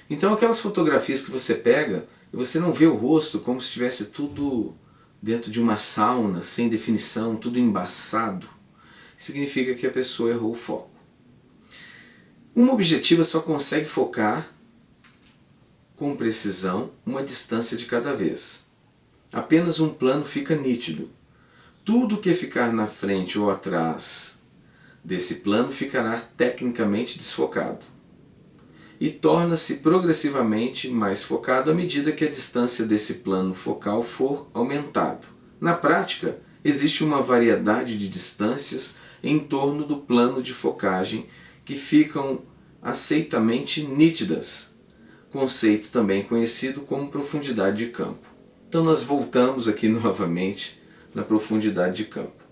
Então aquelas fotografias que você pega e você não vê o rosto como se estivesse tudo dentro de uma sauna, sem definição, tudo embaçado, significa que a pessoa errou o foco. Uma objetiva só consegue focar com precisão uma distância de cada vez. Apenas um plano fica nítido. Tudo que ficar na frente ou atrás desse plano ficará tecnicamente desfocado e torna-se progressivamente mais focado à medida que a distância desse plano focal for aumentado. Na prática, existe uma variedade de distâncias em torno do plano de focagem que ficam aceitamente nítidas, conceito também conhecido como profundidade de campo. Então nós voltamos aqui novamente na profundidade de campo.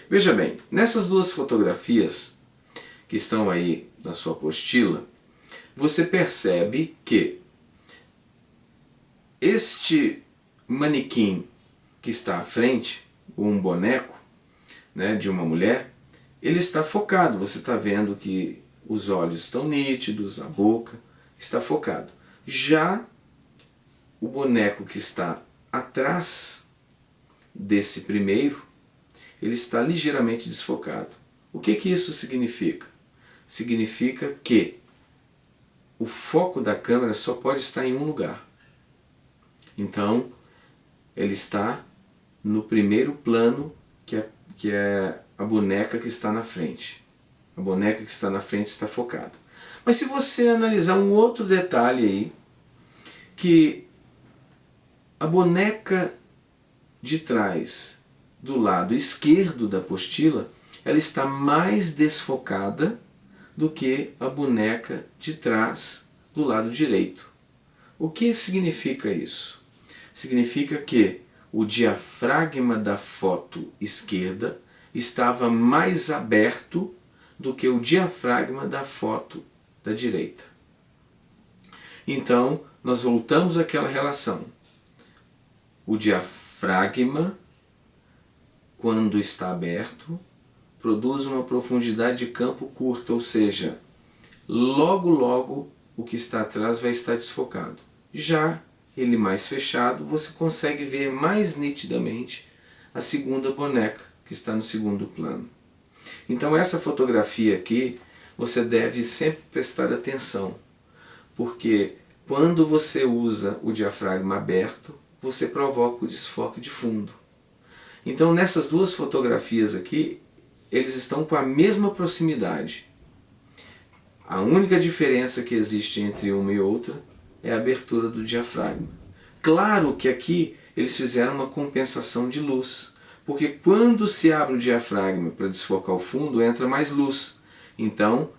Veja bem, nessas duas fotografias que estão aí na sua apostila, você percebe que este manequim que está à frente, ou um boneco, né, de uma mulher, ele está focado. Você está vendo que os olhos estão nítidos, a boca está focado. Já o boneco que está atrás desse primeiro, ele está ligeiramente desfocado. O que isso significa? Significa que o foco da câmera só pode estar em um lugar. Então, ele está no primeiro plano, que é a boneca que está na frente. A boneca que está na frente está focada. Mas se você analisar um outro detalhe aí, que a boneca de trás, do lado esquerdo da apostila, ela está mais desfocada do que a boneca de trás do lado direito. O que significa isso? Significa que o diafragma da foto esquerda estava mais aberto do que o diafragma da foto da direita. Então, nós voltamos àquela relação. O diafragma, quando está aberto, produz uma profundidade de campo curta, ou seja, logo o que está atrás vai estar desfocado. Já ele mais fechado, você consegue ver mais nitidamente a segunda boneca, que está no segundo plano. Então essa fotografia aqui, você deve sempre prestar atenção, porque quando você usa o diafragma aberto, você provoca o desfoque de fundo. Então nessas duas fotografias aqui, eles estão com a mesma proximidade. A única diferença que existe entre uma e outra é a abertura do diafragma. Claro que aqui eles fizeram uma compensação de luz, porque quando se abre o diafragma para desfocar o fundo, entra mais luz. Então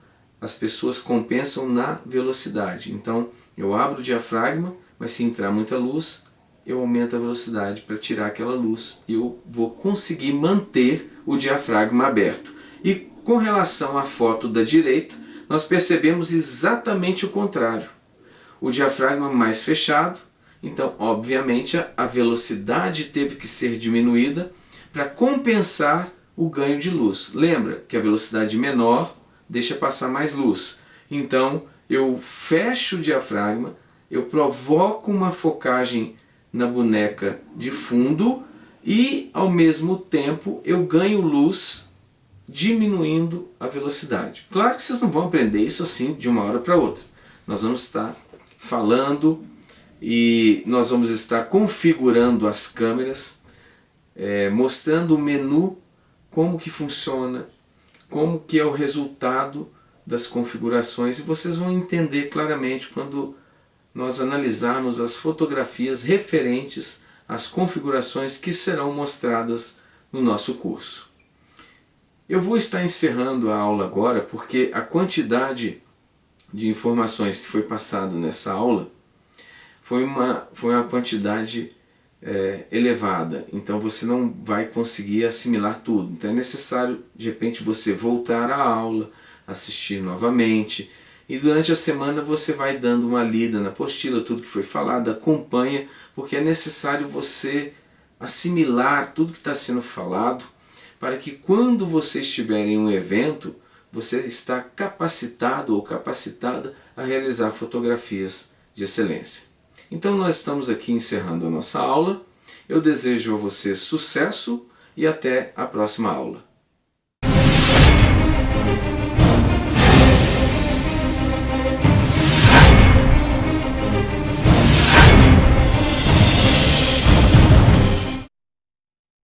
as pessoas compensam na velocidade. Então eu abro o diafragma, mas se entrar muita luz, eu aumento a velocidade para tirar aquela luz e eu vou conseguir manter o diafragma aberto. E com relação à foto da direita, nós percebemos exatamente o contrário. O diafragma mais fechado, então obviamente a velocidade teve que ser diminuída para compensar o ganho de luz. Lembra que a velocidade menor deixa passar mais luz. Então eu fecho o diafragma, eu provoco uma focagem na boneca de fundo e ao mesmo tempo eu ganho luz diminuindo a velocidade. Claro que vocês não vão aprender isso assim de uma hora para outra. Nós vamos estar falando e nós vamos estar configurando as câmeras, mostrando o menu, como que funciona, como que é o resultado das configurações, e vocês vão entender claramente quando nós analisarmos as fotografias referentes às configurações que serão mostradas no nosso curso. Eu vou estar encerrando a aula agora porque a quantidade de informações que foi passada nessa aula foi uma quantidade elevada, então você não vai conseguir assimilar tudo. Então é necessário, de repente, você voltar à aula, assistir novamente, e durante a semana você vai dando uma lida na apostila, tudo que foi falado, acompanha, porque é necessário você assimilar tudo que está sendo falado, para que quando você estiver em um evento, você está capacitado ou capacitada a realizar fotografias de excelência. Então nós estamos aqui encerrando a nossa aula. Eu desejo a você sucesso e até a próxima aula.